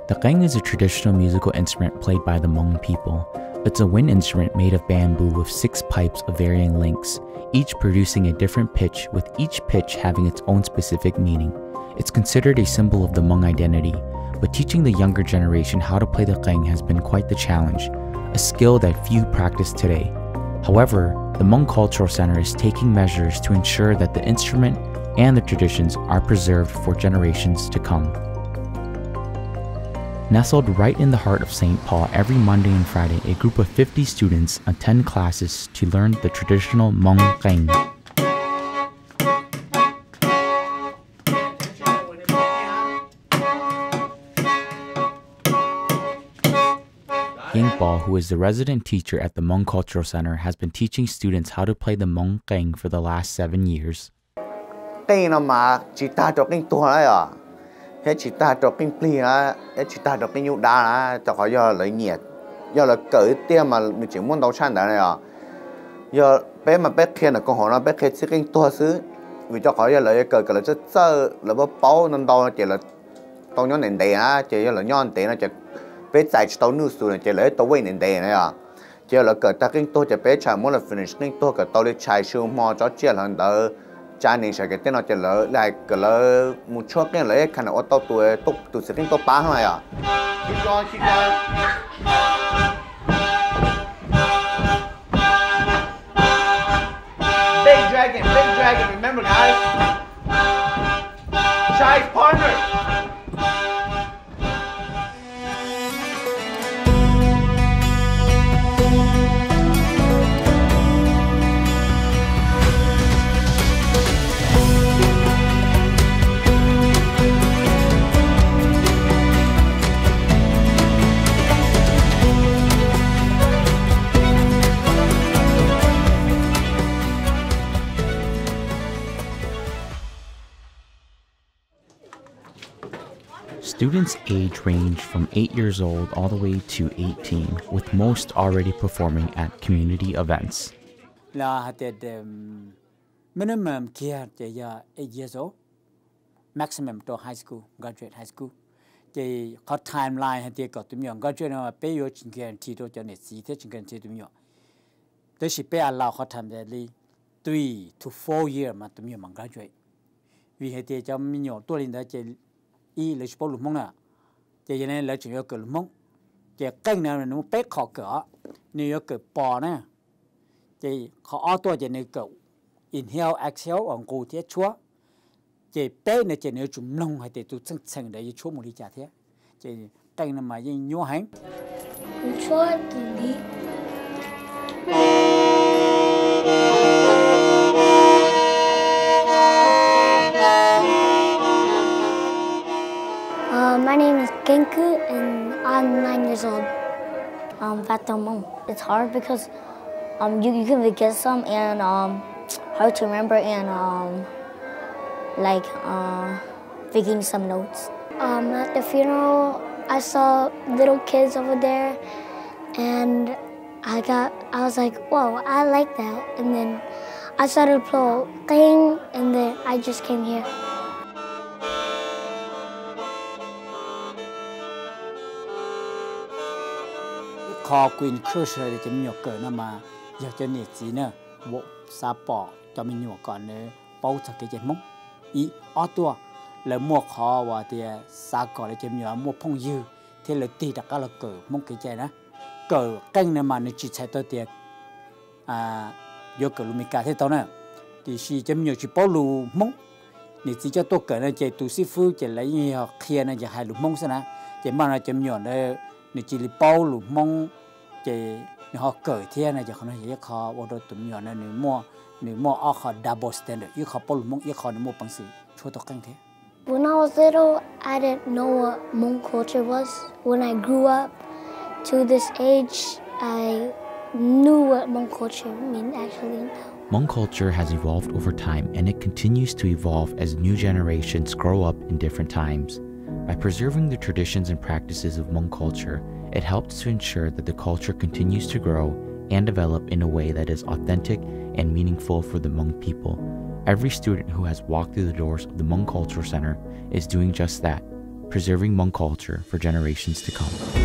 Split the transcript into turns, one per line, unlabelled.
The qeej is a traditional musical instrument played by the Hmong people. It's a wind instrument made of bamboo with 6 pipes of varying lengths, each producing a different pitch, with each pitch having its own specific meaning. It's considered a symbol of the Hmong identity, but teaching the younger generation how to play the qeej has been quite the challenge, a skill that few practice today. However, the Hmong Cultural Center is taking measures to ensure that the instrument and the traditions are preserved for generations to come. Nestled right in the heart of St. Paul, every Monday and Friday, a group of 50 students attend classes to learn the traditional Hmong Qeej. Yingbo, who is the resident teacher at the Hmong Cultural Center, has been teaching students how to play the Hmong Qeej for the last 7 years.
Hết chỉ ta cho kinh pli á, hết chỉ ta cho kinh nhu đa á, cho khỏi do lợi nhiệt, do là cởi tiêm mà mình chỉ muốn đấu tranh đấy à, do bé mà bé kia là con họ nó bé kia chỉ kinh tua xứ, vì cho khỏi do lợi cởi là rất sơ là bớt bao nên đau chỉ là tao nhon nền đề á, chỉ là nhon đề nó chỉ bé chạy tao nút xuống chỉ là tao quay nền đề này à, chỉ là cởi ta kinh tua chỉ bé chạy muốn là finish kinh tua cởi tao đi chạy siêu mò cho chỉ là đỡ cha này sẽ cái tên nó chỉ lỡ lại cái lỡ một chút cái lỡ khả năng ô tô tụi sẽ kinh tô bá thôi à. Keep going. Big dragon, remember guys. Chai's partner.
Students' age range from 8 years old all the way to 18, with most already performing at community events.
Minimum care 8 years old, maximum to high school, graduate high school. The timeline had got to me on graduate or pay your guarantee to your guarantee to me. They should pay allow hot time 3 to 4 years to me on graduate. We had a job in your toilet that y lấy số lượng mông nè, chỉ nên lấy chuyện cái lượng mông, chỉ kênh nào nó bé khó cỡ, nếu cái bò nè, chỉ khó to chỉ nên cái inhale exhale ở cổ thế chúa, chỉ bé này chỉ nếu chúng nông hay để tụi chân để chúa một đi trả thế, chỉ kênh nào mà yên nhua hành.
Chúa từ đi. My name is Genku and I'm 9 years old. It's hard because you can forget some and hard to remember and picking some notes. At the funeral, I saw little kids over there and I was like, whoa, I like that. And then I started playing and then I just came here.
Khó quyền crucial để mình nhớ cỡ nó mà giờ cho nhiệt gì nữa bộ sa bỏ cho mình nhớ còn nữa bao thật cái chuyện mông ý ở tua là mua khó và thì sa cỏ để cho mình nhớ mua phong dư thế là tì đặt cái là cỡ mông cái chuyện đó cỡ canh này mà nó chỉ chạy tới tiền vô cỡ lumika thế tao nè thì chỉ cho mình nhớ chỉ bao lù mông thì chỉ cho tôi cỡ này chạy tu sĩ phu chạy lấy nhiều kia này chỉ hai lù mông xem nè chạy mà là cho mình nhớ đây nếu chỉ là bao lù mông chỉ họ cởi thế này chỉ không nói họ ở đó tụi nhỏ này nếu mua ở họ double standard, yêu họ bao lù mông yêu họ nếu mua bằng sự chua tóc căng thế.
When I was little, I didn't know what Hmong culture was. When I grew up to this age, I knew what Hmong culture means actually now.
Hmong culture has evolved over time, and it continues to evolve as new generations grow up in different times. By preserving the traditions and practices of Hmong culture, it helps to ensure that the culture continues to grow and develop in a way that is authentic and meaningful for the Hmong people. Every student who has walked through the doors of the Hmong Cultural Center is doing just that, preserving Hmong culture for generations to come.